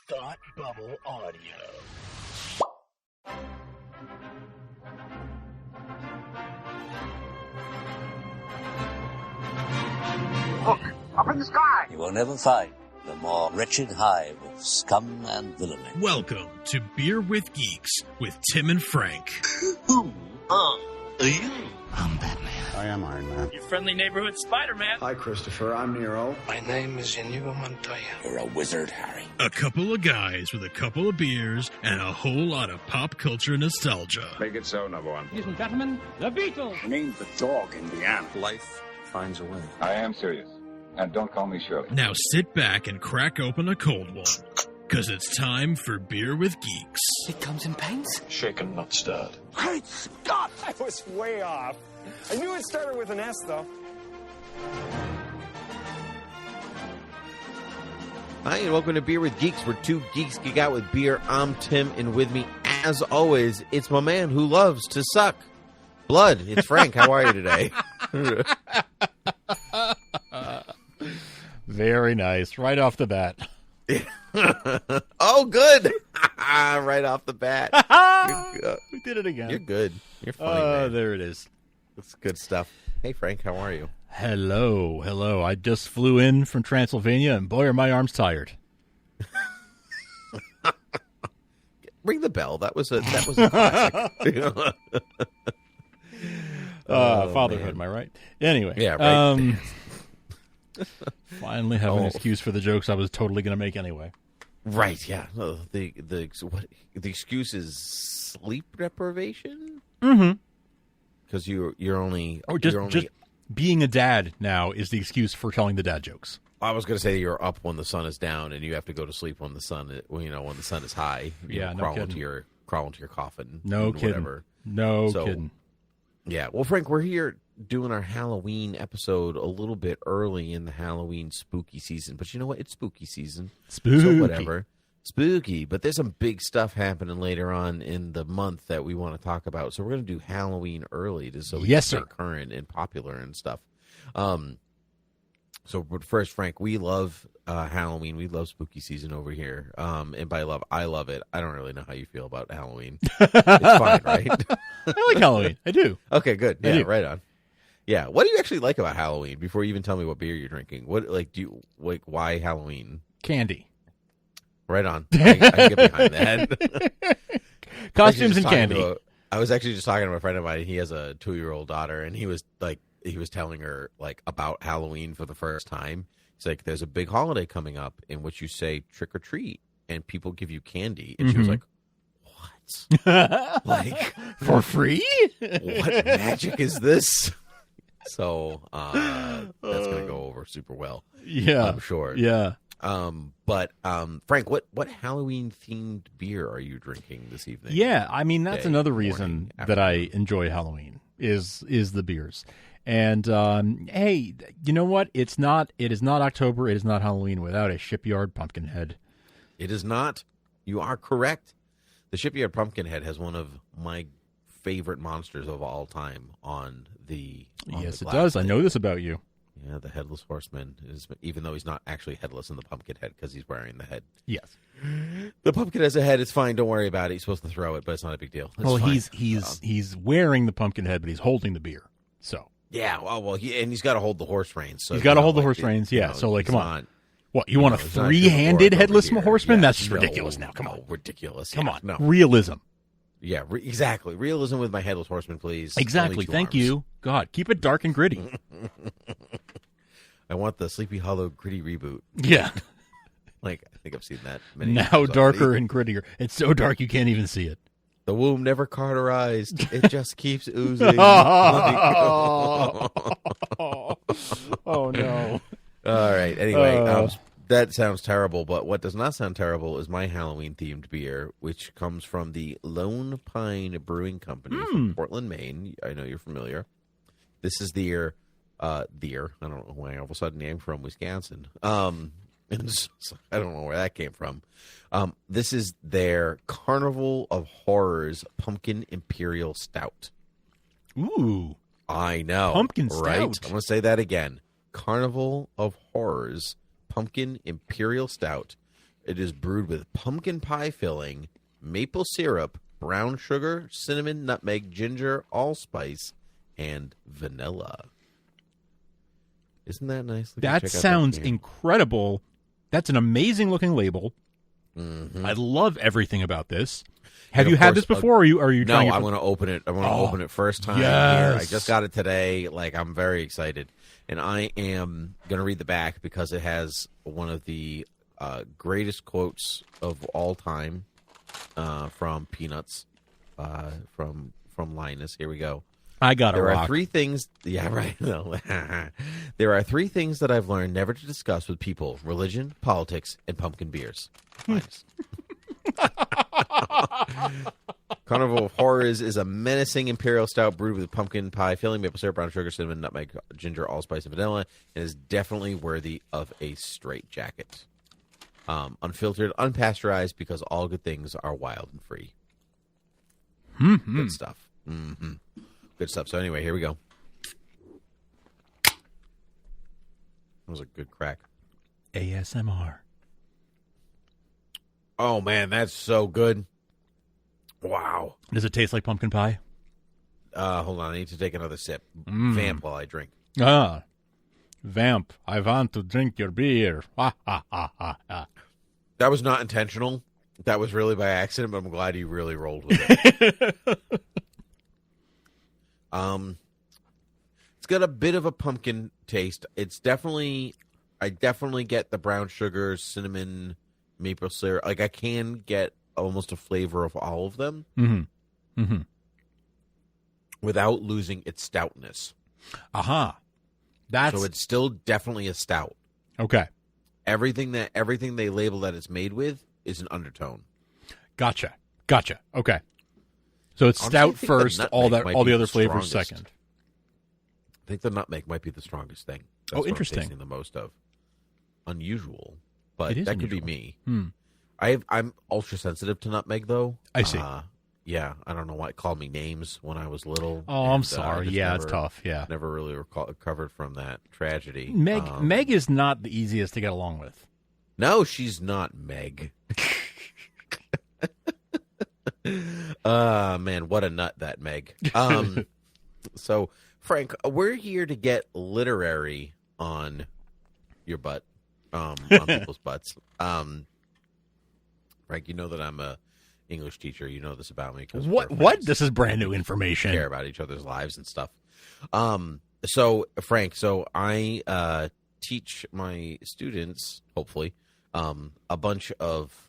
Thought Bubble Audio. Look, up in the sky. You will never find the more wretched hive of scum and villainy. Welcome to Beer with Geeks with Tim and Frank. Who are you? I'm Batman. I am Iron Man. Your friendly neighborhood Spider-Man. Hi, Christopher. I'm Nero. My name is Inigo Montoya. You're a wizard, Harry. A couple of guys with a couple of beers and a whole lot of pop culture nostalgia. Make it so, number one. Ladies and gentlemen, the Beatles. Name the dog Indiana. Life finds a way. I am serious. And don't call me Shirley. Now sit back and crack open a cold one, because it's time for Beer with Geeks. It comes in pints. Shaken, not stirred. Great Scott! I was way off. I knew it started with an S, though. Hi, and welcome to Beer with Geeks, where two geeks geek out with beer. I'm Tim, and with me, as always, it's my man who loves to suck blood. It's Frank. How are you today? Very nice. Right off the bat. Oh, good. Right off the bat. We did it again. You're good. You're fine, man. There it is. That's good stuff. Hey, Frank, how are you? Hello. I just flew in from Transylvania, and boy, are my arms tired. Ring the bell. That was a classic. Fatherhood, man. am I right? Anyway. Yeah, right. Finally have an excuse for the jokes I was totally going to make anyway. Right, yeah. The excuse is sleep deprivation? Mm-hmm. Because you're only... Or just being a dad now is the excuse for telling the dad jokes. I was going to say you're up when the sun is down, and you have to go to sleep when the sun is high. Crawl into your coffin. No kidding. Whatever. No kidding. Yeah. Well, Frank, we're here doing our Halloween episode a little bit early in the Halloween spooky season. But you know what? It's spooky season. Spooky. So whatever. Spooky. But there's some big stuff happening later on in the month that we want to talk about. So we're going to do Halloween early so we can stay current and popular and stuff. But first, Frank, we love Halloween. We love spooky season over here. And by love, I love it. I don't really know how you feel about Halloween. It's fine, right? I like Halloween. I do. Okay, good. Yeah, right on. Yeah. What do you actually like about Halloween before you even tell me what beer you're drinking? Why Halloween? Candy. Right on. I can get behind that. Costumes and candy. I was actually just talking to a friend of mine. He has a 2-year-old daughter, and he was telling her about Halloween for the first time. He's like, there's a big holiday coming up in which you say trick or treat and people give you candy. And she was like, what? Like, for free? What magic is this? So that's going to go over super well. Yeah. I'm sure. Yeah. But Frank, what Halloween themed beer are you drinking this evening? Yeah, I mean that's another reason that I enjoy Halloween is the beers. And hey, you know what? It is not October, it is not Halloween without a Shipyard Pumpkinhead. It is not. You are correct. The Shipyard Pumpkinhead has one of my favorite monsters of all time on the Yes, it does. I know this about you. Yeah, the Headless Horseman, even though he's not actually headless in the Pumpkinhead because he's wearing the head. Yes. The pumpkin has a head. It's fine. Don't worry about it. He's supposed to throw it, but it's not a big deal. It's fine. He's wearing the pumpkin head, but he's holding the beer. So yeah, he's got to hold the horse reins. So he's got to hold the horse reins. Yeah. So come on. What you want a three-handed headless horseman? That's just ridiculous. Now, come on. Ridiculous. Come on. No. Realism. Yeah, exactly. Realism with my headless horseman, please. Exactly. Thank you. God, keep it dark and gritty. I want the Sleepy Hollow gritty reboot. Yeah. I think I've seen that many now times darker already. and grittier. It's so dark you can't even see it. The womb never cauterized. It just keeps oozing. Oh, no. All right. Anyway, that sounds terrible, but what does not sound terrible is my Halloween-themed beer, which comes from the Lone Pine Brewing Company from Portland, Maine. I know you're familiar. This is their I don't know why all of a sudden I'm from Wisconsin. I don't know where that came from. This is their Carnival of Horrors Pumpkin Imperial Stout. Ooh. I know. Pumpkin Stout. Right? I'm going to say that again. Carnival of Horrors Pumpkin Imperial Stout. It is brewed with pumpkin pie filling, maple syrup, brown sugar, cinnamon, nutmeg, ginger, allspice, and vanilla. Isn't that nice? That sounds incredible. That's an amazing looking label. Mm-hmm. I love everything about this. Have you had this before? Or are you trying? No, I'm going to open it. I'm going to open it first time. Yes. Here. I just got it today. Like, I'm very excited, and I am going to read the back because it has one of the greatest quotes of all time from Peanuts, from Linus. Here we go. I got it. There are three things. Yeah, right. No. There are three things that I've learned never to discuss with people: religion, politics, and pumpkin beers. Nice. Carnival of Horrors is a menacing Imperial Stout brewed with pumpkin pie filling, maple syrup, brown sugar, cinnamon, nutmeg, ginger, allspice, and vanilla, and is definitely worthy of a straitjacket. Unfiltered, unpasteurized, because all good things are wild and free. Mm-hmm. Good stuff. Mm-hmm. Good stuff. So anyway, here we go. That was a good crack. ASMR. Oh, man, that's so good. Wow. Does it taste like pumpkin pie? Hold on. I need to take another sip. Vamp while I drink. Ah. Vamp, I want to drink your beer. Ha, ha, ha, ha, ha. That was not intentional. That was really by accident, but I'm glad you really rolled with it. It's got a bit of a pumpkin taste. It's definitely, I definitely get the brown sugar, cinnamon, maple syrup. Like, I can get almost a flavor of all of them without losing its stoutness. Aha. So it's still definitely a stout. Okay. Everything they label that it's made with is an undertone. Gotcha. Okay. So it's stout first, all the other flavors second. I think the nutmeg might be the strongest thing. That's interesting. What I'm tasting the most of. Unusual, but that unusual. Could be me. I'm ultra sensitive to nutmeg, though. I see. Yeah, I don't know why it called me names when I was little. Oh, I'm sorry. Yeah, it's tough. Yeah, never really recovered from that tragedy. Meg is not the easiest to get along with. No, she's not Meg. Man, what a nut that Meg. So, Frank, we're here to get literary on your butt, on people's butts. Frank, you know that I'm a English teacher. You know this about me. What? This is brand new information. We care about each other's lives and stuff. So, Frank, I teach my students, hopefully, a bunch of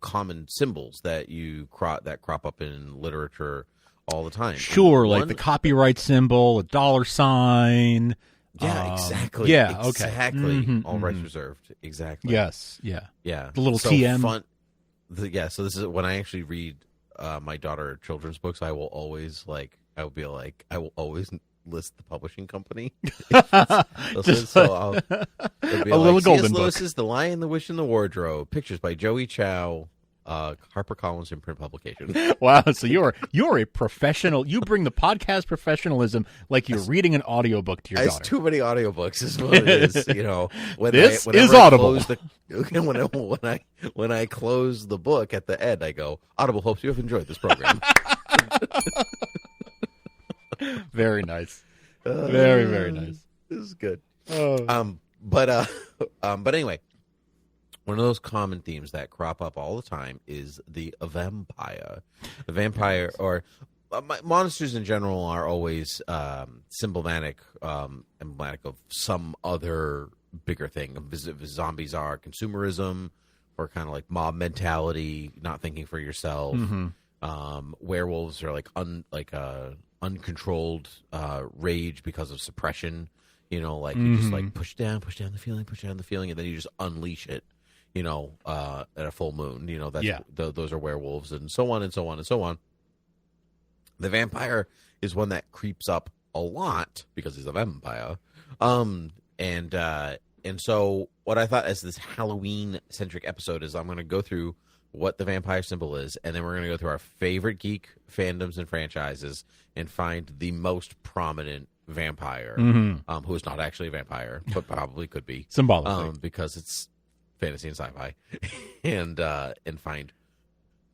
common symbols that crop up in literature all the time. Sure, like the copyright symbol, a dollar sign. Yeah, exactly. Yeah, okay. Exactly. All rights reserved. Exactly. Yes. Yeah. Yeah. The little TM. Fun. So this is when I actually read my daughter children's books. I will always list the publishing company. So I'll be a little golden book. Lewis's The Lion, the Witch, and the Wardrobe. Pictures by Joey Chow. HarperCollins imprint publication. Wow, so you're a professional. You bring the podcast professional-ism like you're reading an audiobook to your daughter. It's too many audiobooks is what it is. This is Audible. When I close the book at the end, I go, Audible hopes you have enjoyed this program. Very nice. Very, very nice. This is good. Oh. But anyway, one of those common themes that crop up all the time is the vampire. The vampire, or monsters in general, are always emblematic of some other bigger thing. Zombies are consumerism, or kind of like mob mentality, not thinking for yourself. Werewolves are like uncontrolled rage because of suppression. You just like push down the feeling, and then you just unleash it. At a full moon. Those are werewolves, and so on and so on and so on. The vampire is one that creeps up a lot because he's a vampire. And so what I thought as this Halloween-centric episode is I'm going to go through what the vampire symbol is, and then we're going to go through our favorite geek fandoms and franchises and find the most prominent vampire, who is not actually a vampire, but probably could be. Symbolically. Because it's fantasy and sci-fi, and find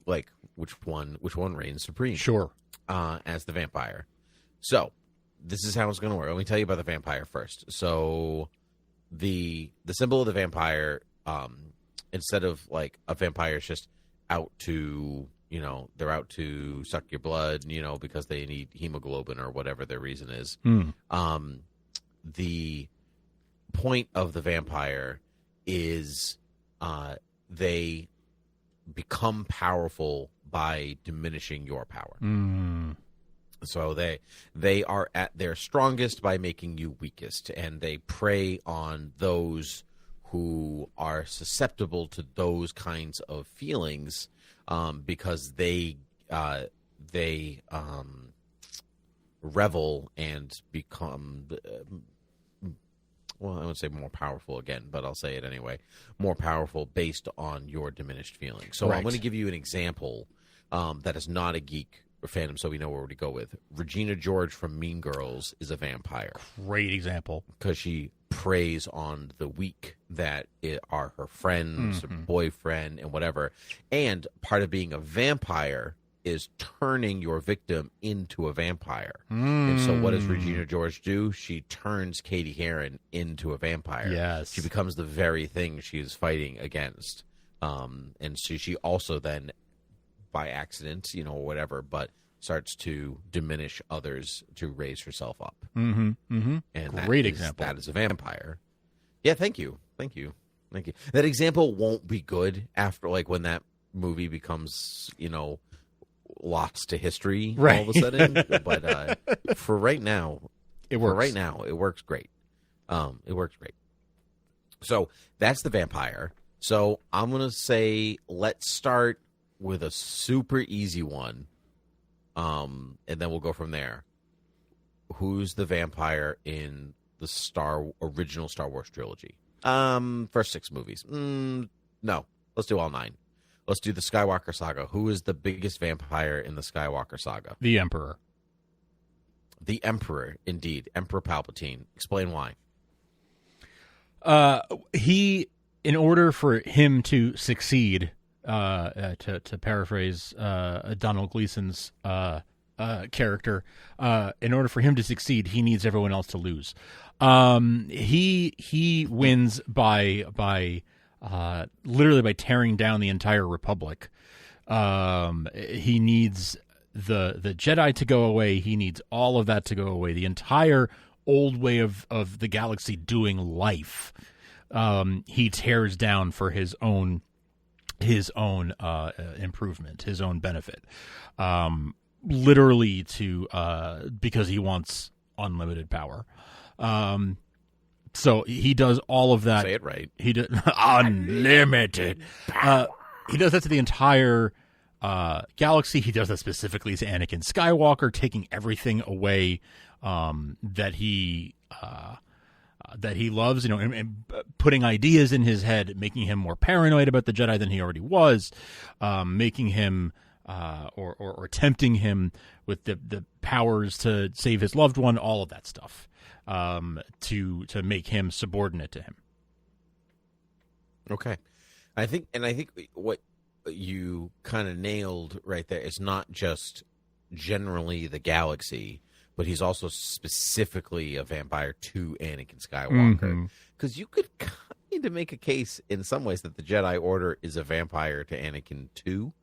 like which one reigns supreme. Sure. As the vampire. So this is how it's going to work. Let me tell you about the vampire first. So the symbol of the vampire, instead of like a vampire is just out to, they're out to suck your blood, because they need hemoglobin or whatever their reason is. The point of the vampire is they become powerful by diminishing your power. So they are at their strongest by making you weakest, and they prey on those who are susceptible to those kinds of feelings, because they revel and become, well, I would say more powerful again, but I'll say it anyway, more powerful based on your diminished feelings. So I'm going to give you an example that is not a geek or fandom, so we know where to go with. Regina George from Mean Girls is a vampire. Great example. Because she preys on the weak that are her friends, her boyfriend, and whatever. And part of being a vampire is turning your victim into a vampire. And so what does Regina George do? She turns Katie Heron into a vampire. Yes. She becomes the very thing she is fighting against. And so she also then, by accident, or whatever, but starts to diminish others to raise herself up. And Great example. That is a vampire. Yeah, thank you. That example won't be good after, like, when that movie becomes, lost to history all of a sudden. But for right now, it works. It works great. It works great. So that's the vampire. So I'm going to say let's start with a super easy one, and then we'll go from there. Who's the vampire in the original Star Wars trilogy? First 6 movies. No, let's do all 9. Let's do the Skywalker saga. Who is the biggest vampire in the Skywalker saga? The Emperor. The Emperor, indeed. Emperor Palpatine. Explain why. In order for him to succeed, to paraphrase Donald Gleason's character, in order for him to succeed, he needs everyone else to lose. He wins by literally by tearing down the entire Republic. He needs the Jedi to go away. He needs all of that to go away. The entire old way of the galaxy doing life, he tears down for his own improvement, his own benefit, literally because he wants unlimited power. So he does all of that. Say it right. He does unlimited. He does that to the entire galaxy. He does that specifically to Anakin Skywalker, taking everything away that he loves, and putting ideas in his head, making him more paranoid about the Jedi than he already was, making him or tempting him with the powers to save his loved one, all of that stuff, to make him subordinate to him. Okay. I think what you kind of nailed right there is not just generally the galaxy, but he's also specifically a vampire to Anakin Skywalker. Because you could kind of make a case in some ways that the Jedi Order is a vampire to Anakin too.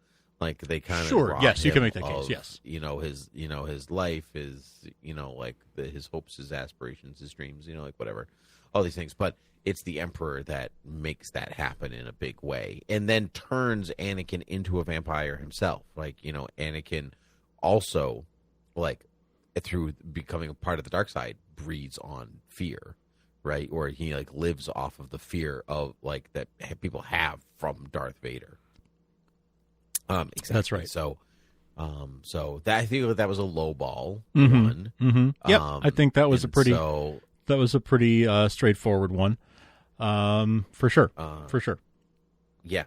Like they kind of sure, yes, you can make that case. Yes, his life is like his hopes, his aspirations, his dreams, like whatever, all these things. But it's the Emperor that makes that happen in a big way, and then turns Anakin into a vampire himself. Like Anakin also, like through becoming a part of the dark side, breeds on fear, right? Or he like lives off of the fear of like that people have from Darth Vader. Exactly. That's right. So that I think that was a low ball one. Yep, I think that was a pretty straightforward one, for sure. Yeah.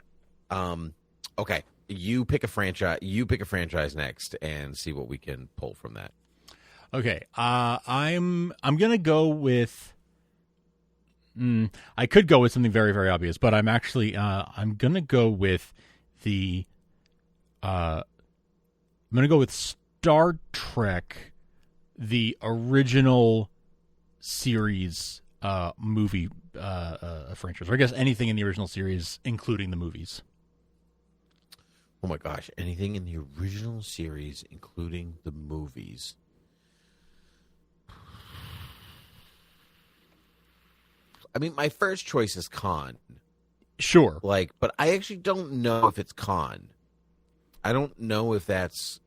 Okay. You pick a franchise. You pick a franchise next, and see what we can pull from that. Okay. I'm gonna go with. I could go with something very, very obvious, but I'm actually I'm gonna go with Star Trek, the original series movie franchise, or I guess anything in the original series, including the movies. Oh my gosh, anything in the original series, including the movies. I mean, my first choice is Khan. Sure. But I actually don't know if it's Khan. I don't know if that's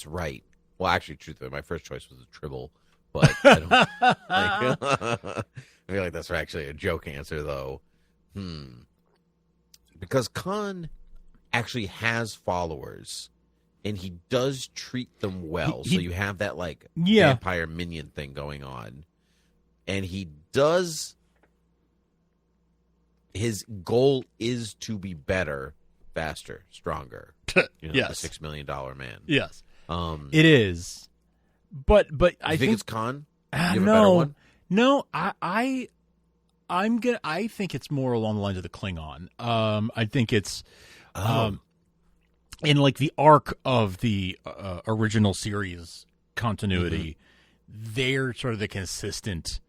right. Well, actually, truthfully, my first choice was a Tribble, but I don't. I feel like that's actually a joke answer, though. Because Khan actually has followers, and he does treat them well. So you have that vampire minion thing going on, and he does. His goal is to be better, faster, stronger. Yes. The $6 Million Man. Yes. It is. But I think it's Khan? You have no. a better one? No, I think it's more along the lines of the Klingon. I think it's in the arc of the original series continuity, they're sort of the consistent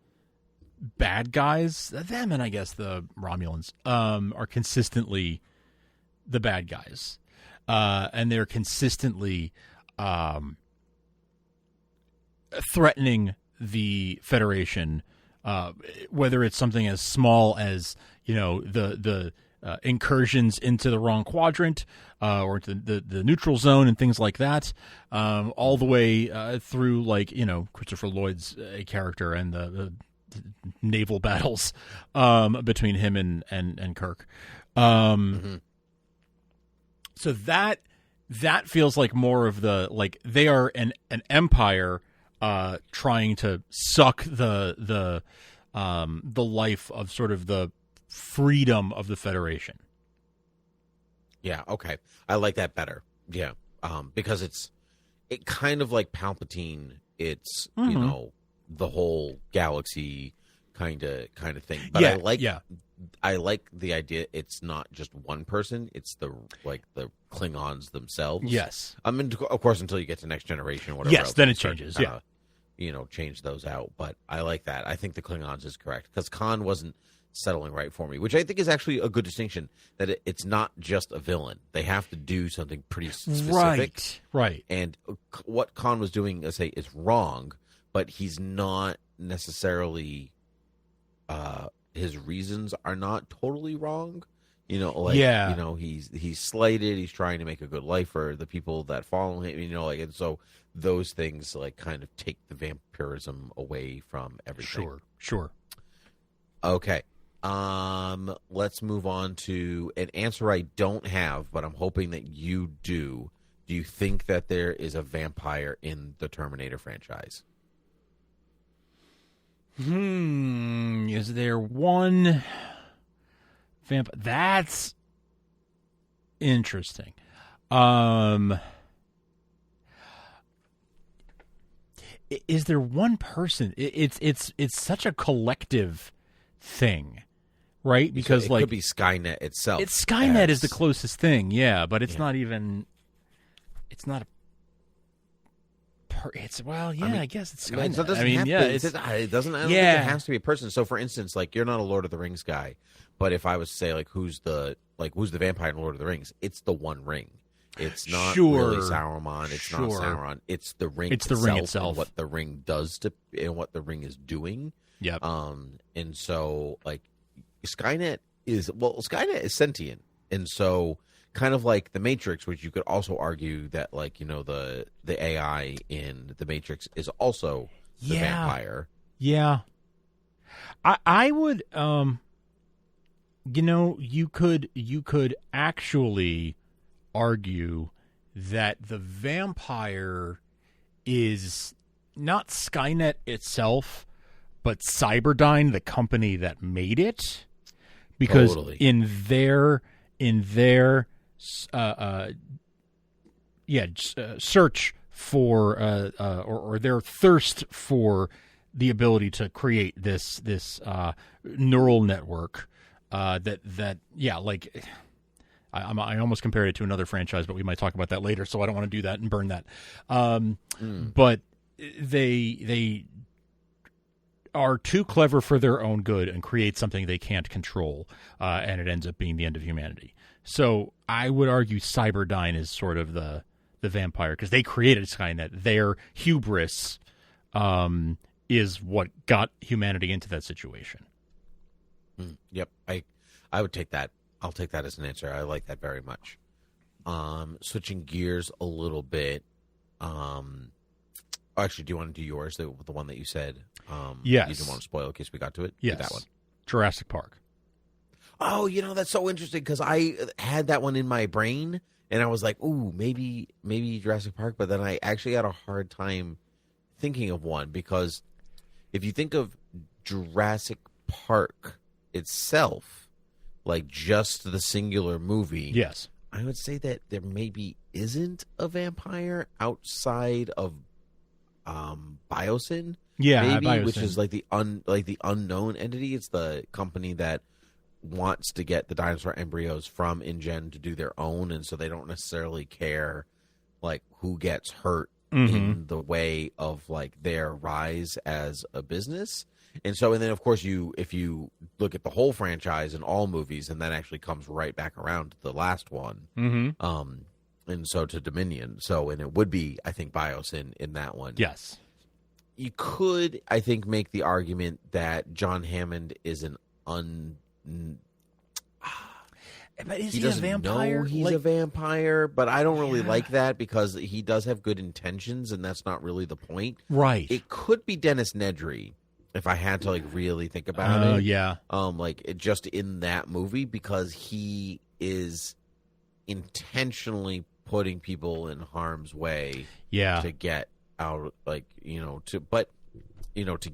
bad guys. Them and I guess the Romulans are consistently the bad guys, and they're consistently threatening the Federation, whether it's something as small as the incursions into the wrong quadrant or into the neutral zone and things like that, all the way through Christopher Lloyd's character and the naval battles between him and Kirk. So that feels like more of the they are an empire trying to suck the life of sort of the freedom of the Federation. Yeah, okay. I like that better. Yeah. Because it kind of like Palpatine, it's the whole galaxy kind of thing. But I like the idea it's not just one person, it's the Klingons themselves. Yes. I mean, of course, until you get to Next Generation or whatever. Yes, then it changes. Change those out. But I like that. I think the Klingons is correct because Khan wasn't settling right for me, which I think is actually a good distinction, that it's not just a villain. They have to do something pretty specific. Right. And what Khan was doing, let's say, is wrong, but he's not necessarily his reasons are not totally wrong. He's slighted, he's trying to make a good life for the people that follow him, and so those things kind of take the vampirism away from everything. Sure. Okay. Let's move on to an answer I don't have, but I'm hoping that you do. Do you think that there is a vampire in the Terminator franchise? Is there one vampire? That's interesting. Is there one person? It's such a collective thing, right? Because it could be Skynet itself. Skynet is the closest thing, but it's not even. It's not a. I guess it's Skynet. So it doesn't it doesn't. I don't think it has to be a person. So, for instance, you're not a Lord of the Rings guy, but if I was to say who's the vampire in Lord of the Rings, it's the One Ring. It's not really Sauron. It's not Sauron. It's the ring. It's the ring itself. And what the ring does and what the ring is doing. Yep. And so Skynet is sentient, and so kind of like the Matrix, which you could also argue that the AI in the Matrix is also the vampire. Yeah. I would you could actually argue that the vampire is not Skynet itself, but Cyberdyne, the company that made it, because in their search for or their thirst for the ability to create this neural network that like I almost compared it to another franchise, but we might talk about that later, so I don't want to do that and burn that. But they are too clever for their own good and create something they can't control, and it ends up being the end of humanity. So I would argue Cyberdyne is sort of the vampire, because they created Skynet. Their hubris is what got humanity into that situation. Yep, I would take that. I'll take that as an answer. I like that very much. Switching gears a little bit. Actually, do you want to do yours? The one that you said. Yes. You didn't want to spoil in case we got to it? Yes. Do that one. Jurassic Park. Oh, that's so interesting, because I had that one in my brain, and I was like, ooh, maybe Jurassic Park, but then I actually had a hard time thinking of one, because if you think of Jurassic Park itself, like just the singular movie, yes, I would say that there maybe isn't a vampire outside of Biosyn. Yeah, maybe, Biosyn. Which is like the unknown entity. It's the company that wants to get the dinosaur embryos from InGen to do their own, and so they don't necessarily care like who gets hurt in the way of like their rise as a business. And then of course if you look at the whole franchise and all movies, and that actually comes right back around to the last one. And so to Dominion. And it would be, I think, Biosyn in that one. Yes. You could, I think, make the argument that John Hammond is but is he he a doesn't vampire? know he's a vampire, but I don't really like that, because he does have good intentions, and that's not really the point. Right. It could be Dennis Nedry, if I had to like really think about it. Oh, yeah. Just in that movie, because he is intentionally putting people in harm's way. Yeah. To get out, to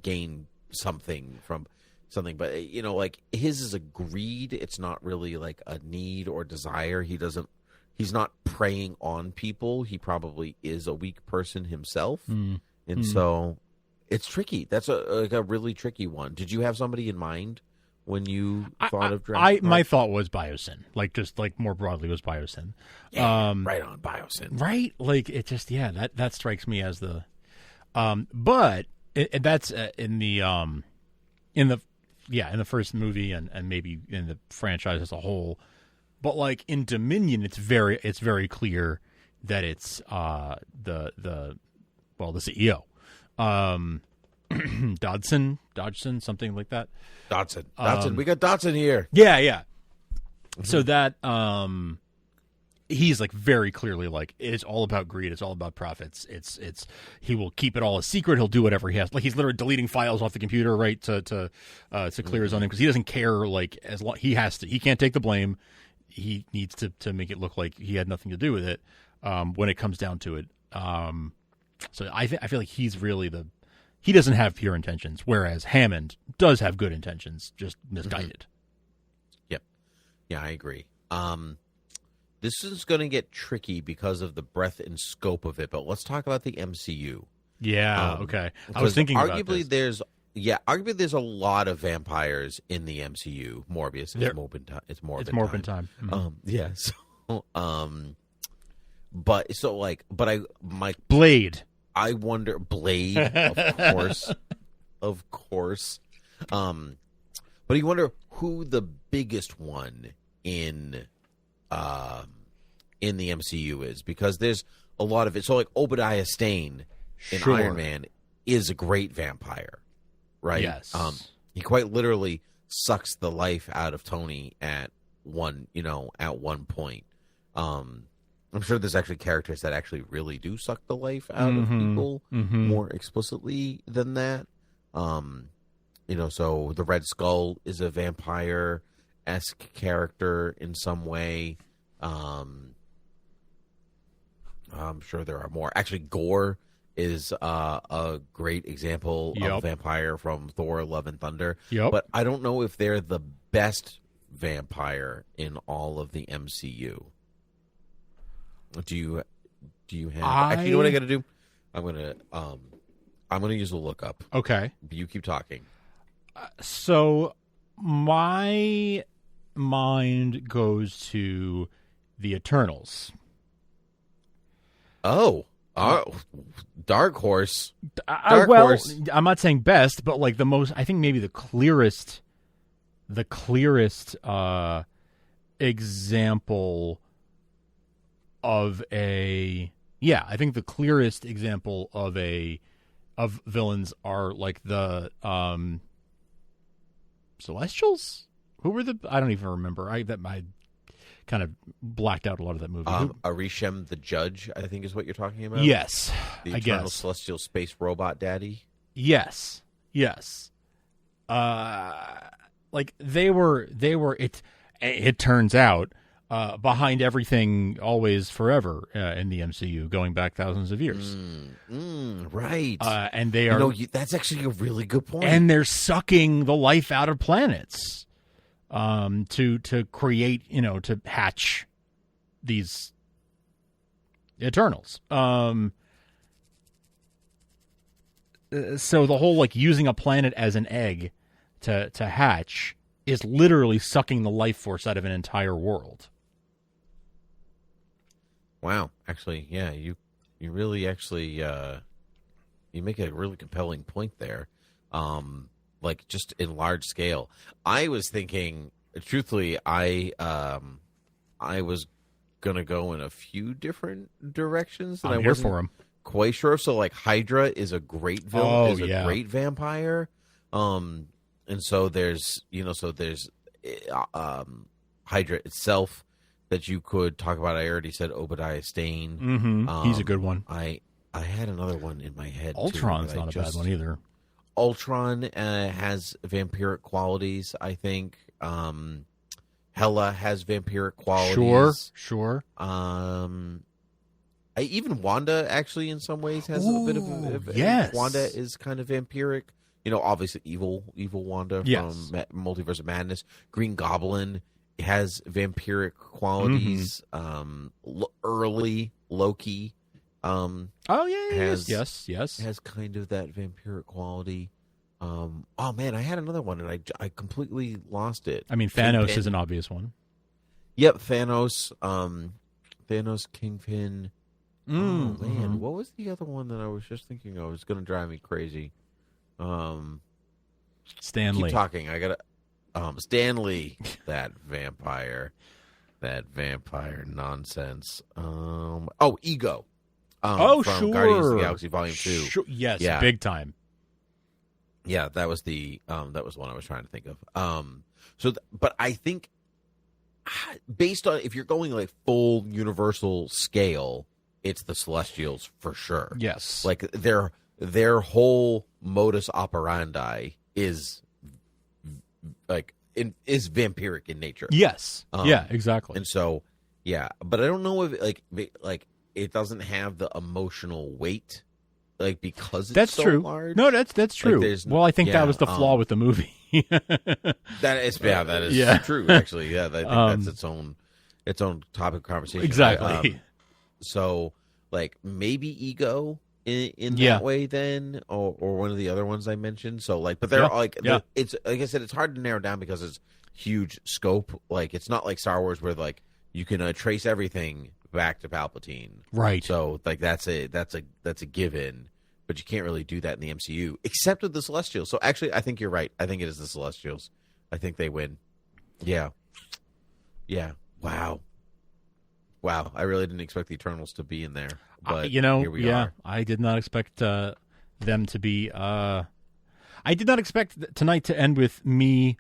gain something from something, but his is a greed. It's not really like a need or desire. He's not preying on people. He probably is a weak person himself. And so it's tricky. That's a really tricky one. Did you have somebody in mind when you thought of Jurassic Park? My thought was Biosyn. Just more broadly was Biosyn. Yeah, right on, Biosyn. Right? It just, that strikes me as the but that's in the first movie and maybe in the franchise as a whole. But in Dominion, it's very clear that it's the CEO, Dodson, something like that. Dodson. We got Dodson here. Yeah. So that he's very clearly it's all about greed. It's all about profits. It's he will keep it all a secret. He'll do whatever he has. He's literally deleting files off the computer, right, to clear his own name, because he doesn't care. As long he has to, he can't take the blame. He needs to make it look like he had nothing to do with it when it comes down to it. So I feel like he's really he doesn't have pure intentions, whereas Hammond does have good intentions, just misguided. Yep. Yeah, I agree. This is going to get tricky because of the breadth and scope of it, but let's talk about the MCU. Yeah, okay. I was thinking about this. Arguably there's a lot of vampires in the MCU. Morbius, it's Morbin time. Yeah. So, Blade. I wonder, Blade, of course. But you wonder who the biggest one in the MCU is, because there's a lot of it. So Obadiah Stane in Iron Man is a great vampire, right? Yes. He quite literally sucks the life out of Tony at one point. I'm sure there's actually characters that actually really do suck the life out of people more explicitly than that. So the Red Skull is a vampire-esque character in some way. I'm sure there are more. Actually, Gore is a great example of a vampire from Thor: Love and Thunder. Yep. But I don't know if they're the best vampire in all of the MCU. Do you have? Actually, you know what I got to do? I'm gonna I'm going to use a lookup. Okay. You keep talking. So my mind goes to the Eternals. Oh, Dark Horse. Dark Horse. I'm not saying best, but like the most. I think maybe the clearest example of a. Yeah, I think the clearest example of villains are like the Celestials. Who were the? I don't even remember. I kind of blacked out a lot of that movie. Arishem the Judge, I think, is what you're talking about. Yes, the I Eternal guess. Celestial Space Robot Daddy. Yes. Like they were. It turns out behind everything, always, forever in the MCU, going back thousands of years. Right. And they are. That's actually a really good point. And they're sucking the life out of planets. To create, to hatch these Eternals. So the whole like using a planet as an egg to hatch is literally sucking the life force out of an entire world. Wow, actually, yeah, you really actually you make a really compelling point there. Like just in large scale. I was thinking, truthfully, I was gonna go in a few different directions that I'm I here wasn't for 'em. quite sure. So, like, Hydra is a great villain, a great vampire. And so there's Hydra itself that you could talk about. I already said Obadiah Stane. Mm-hmm. He's a good one. I had another one in my head. Ultron's too, not a bad one either. Ultron has vampiric qualities, I think. Hela has vampiric qualities. Sure. Even Wanda, actually, in some ways, has a bit of yes. Wanda is kind of vampiric. Obviously, evil Wanda yes. from Multiverse of Madness. Green Goblin has vampiric qualities. Mm-hmm. Early Loki. Yes. Has kind of that vampiric quality. Oh man, I had another one and I completely lost it. I mean, Thanos is an obvious one. Yep, Thanos. Thanos, Kingpin. Oh man, what was the other one that I was just thinking of? It's going to drive me crazy. Stanley. Keep talking. I gotta. Stanley, that vampire nonsense. Ego. From sure. Guardians of the Galaxy Volume 2. Sure. Yes, yeah. Big time. Yeah, that was the one I was trying to think of. But I think based on, if you're going like full universal scale, it's the Celestials for sure. Yes. Like their whole modus operandi is is vampiric in nature. Yes. Yeah, exactly. And so, yeah, but I don't know if it doesn't have the emotional weight, because it's so true. large. No, that's true. I think that was the flaw with the movie. That is true. Actually, yeah, I think that's its own topic of conversation. Exactly. So, maybe Ego in that way, then, or one of the other ones I mentioned. So, but they're it's like I said, it's hard to narrow down because it's huge scope. It's not like Star Wars where you can trace everything back to Palpatine, right? So that's a given, but you can't really do that in the MCU except with the Celestials. So actually, I think you're right. I think it is the Celestials. I think they win. Yeah. Wow. I really didn't expect the Eternals to be in there, but here we are. I did not expect them to be. I did not expect tonight to end with me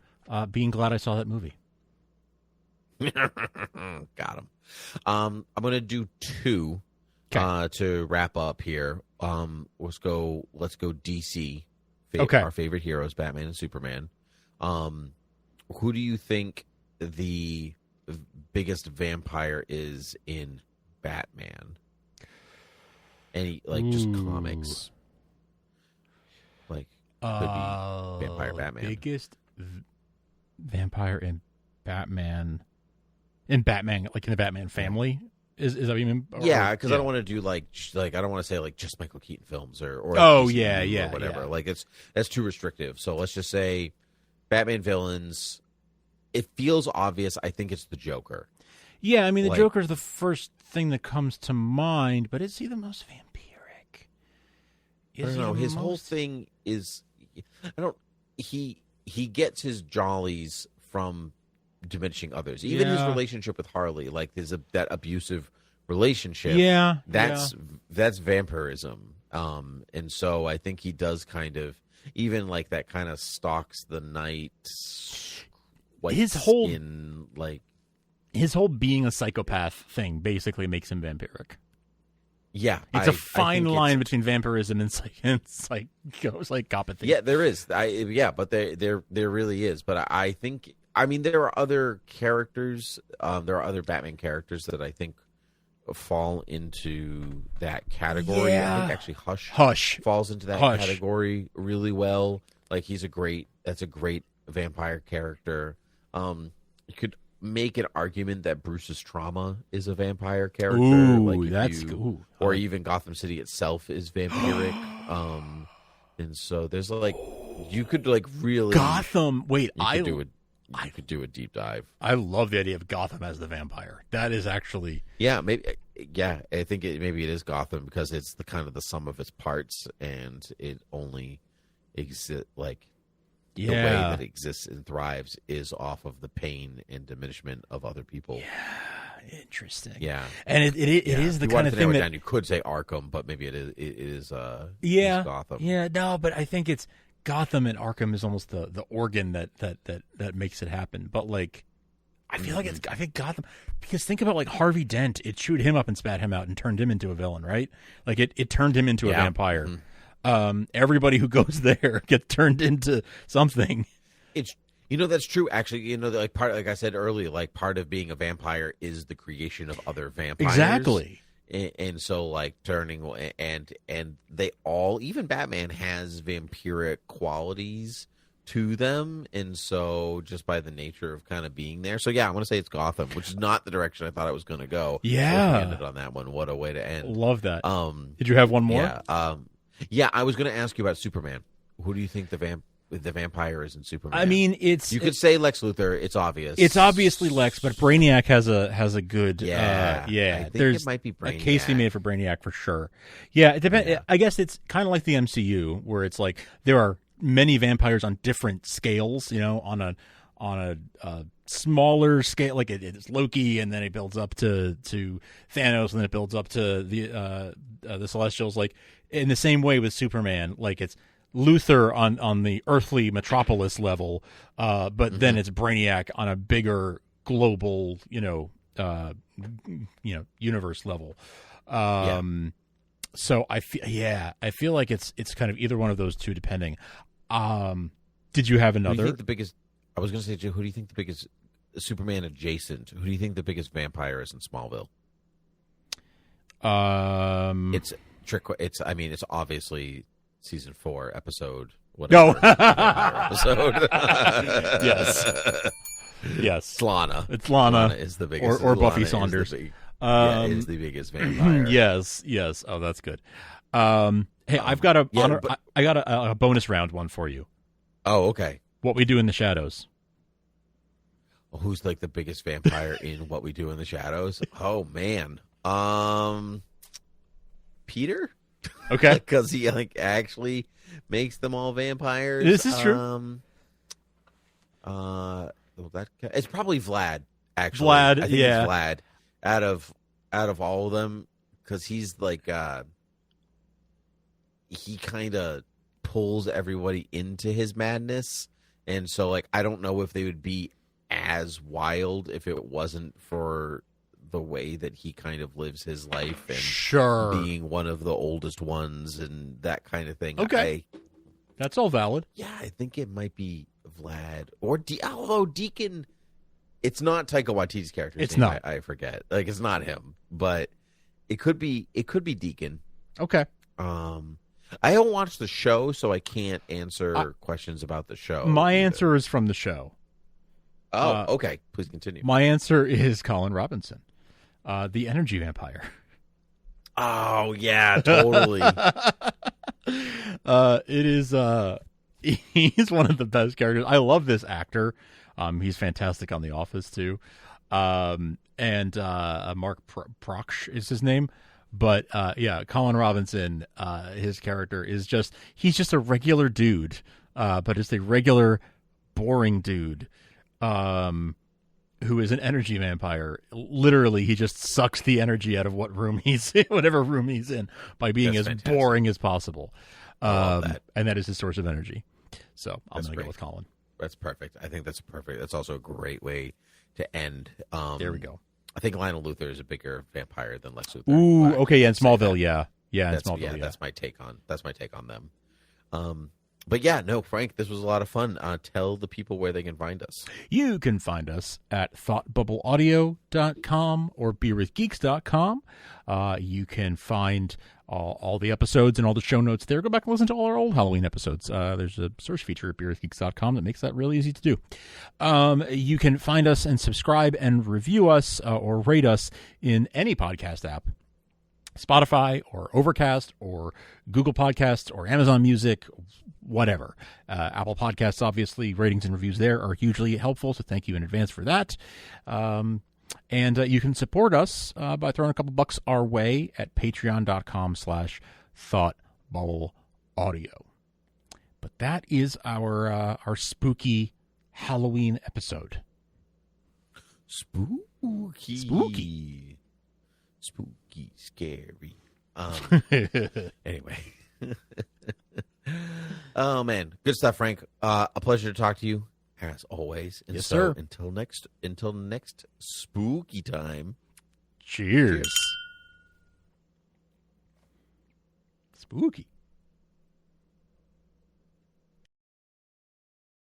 being glad I saw that movie. Got him. I'm going to do two to wrap up here. Let's go DC. Our favorite heroes, Batman and Superman. Who do you think the biggest vampire is in Batman? Any just comics? Could be Vampire Batman. Biggest vampire in Batman. In Batman, in the Batman family? Is that what you mean? Yeah, because I don't want to do like I don't want to say like just Michael Keaton films or oh DC yeah, or whatever. Yeah. Like that's too restrictive. So let's just say Batman villains. It feels obvious. I think it's the Joker. Yeah, I mean the Joker's the first thing that comes to mind, but is he the most vampiric? I don't know. His whole thing is he gets his jollies from diminishing others. Even his relationship with Harley, like that abusive relationship. Yeah, that's vampirism. And so I think he does kind of even like that kind of stalks the night. His whole being a psychopath thing basically makes him vampiric. Yeah, it's a fine line between vampirism and psychopathy. Yeah, there is. But there really is. But I think. I mean, there are other characters. There are other Batman characters that I think fall into that category. Yeah. I think actually Hush falls into that category really well. Like that's a great vampire character. You could make an argument that Bruce's trauma is a vampire character. Ooh, or even Gotham City itself is vampiric. And so there's you could really Gotham. Wait, you could do a deep dive. I love the idea of Gotham as the vampire. That is actually maybe. Yeah, I think maybe it is Gotham because it's the kind of the sum of its parts, and it only exists the way that it exists and thrives is off of the pain and diminishment of other people. Yeah, interesting. Yeah, and it is the kind of thing that you could say Arkham, but maybe it is Gotham. Yeah, no, but I think it's Gotham and Arkham is almost the organ that makes it happen. But I feel I think Gotham, because think about Harvey Dent. It chewed him up and spat him out and turned him into a villain, right? It turned him into a vampire. Mm-hmm. Everybody who goes there gets turned into something. It's that's true. Actually, like I said earlier, part of being a vampire is the creation of other vampires. Exactly. And so turning and they all, even Batman has vampiric qualities to them, and so just by the nature of kind of being there. So yeah, I want to say it's Gotham, which is not the direction I thought I was going to go. Yeah, we ended on that one. What a way to end. Love that. Did you have one more? Yeah. I was going to ask you about Superman. Who do you think the vampire is in Superman? I mean, you could say Lex Luthor. It's obvious. It's obviously Lex, but Brainiac has a good. I think there's it might be Brainiac. A case to be made for Brainiac for sure. Yeah, it depends. Yeah. I guess it's kind of like the MCU, where it's there are many vampires on different scales. On a smaller scale, it's Loki, and then it builds up to Thanos, and then it builds up to the Celestials. In the same way with Superman, it's Luthor on the earthly metropolis level, but then it's Brainiac on a bigger global, universe level. So I feel like it's kind of either one of those two, depending. Did you have another? Who do you think the biggest? I was going to say, Joe, who do you think the biggest Superman adjacent? Who do you think the biggest vampire is in Smallville? It's obviously season 4 episode. Whatever. No. Episode. Yes. It's Lana. Lana is the biggest. Or Buffy Saunders. Is the biggest vampire. Yes. Oh, that's good. Hey, I've got a bonus round one for you. Oh, okay. What We Do in the Shadows. Well, who's the biggest vampire in What We Do in the Shadows? Oh man. Peter? Okay. Because he actually makes them all vampires. This is true. It's probably Vlad. Actually, Vlad. I think it's Vlad. Out of all of them, because he's he kind of pulls everybody into his madness, and so I don't know if they would be as wild if it wasn't for the way that he kind of lives his life and being one of the oldest ones and that kind of thing. Okay. That's all valid. Yeah, I think it might be Vlad or although Deacon, it's not Taika Waititi's character. It's not. I forget. It's not him, but it could be Deacon. Okay. I don't watch the show, so I can't answer questions about the show. My answer is from the show. Oh, okay. Please continue. My answer is Colin Robinson. the energy vampire. Oh yeah, totally. It is. He's one of the best characters. I love this actor. He's fantastic on The Office too. And Mark Proksch is his name. But yeah, Colin Robinson, his character is he's just a regular dude, but it's a regular boring dude who is an energy vampire. Literally, he just sucks the energy out of whatever room he's in by being as boring as possible. And that is his source of energy. So I'm going to go with Colin. That's perfect. I think that's perfect. That's also a great way to end. There we go. I think Lionel Luthor is a bigger vampire than Lex Luthor. Ooh, okay, yeah, in Smallville, yeah. Yeah, in Smallville, yeah. That's my take on them. But yeah, no, Frank, this was a lot of fun. Tell the people where they can find us. You can find us at thoughtbubbleaudio.com or beerwithgeeks.com. You can find all the episodes and all the show notes there. Go back and listen to all our old Halloween episodes. There's a search feature at beerwithgeeks.com that makes that really easy to do. You can find us and subscribe and review us or rate us in any podcast app. Spotify or Overcast or Google Podcasts or Amazon Music, whatever. Apple Podcasts, obviously, ratings and reviews there are hugely helpful, so thank you in advance for that. And you can support us by throwing a couple bucks our way at patreon.com/thoughtbubbleaudio. But that is our spooky Halloween episode. Spooky. Scary. Anyway. Oh man, good stuff, Frank. A pleasure to talk to you as always. And yes, so sir. Until next spooky time. Cheers. Spooky.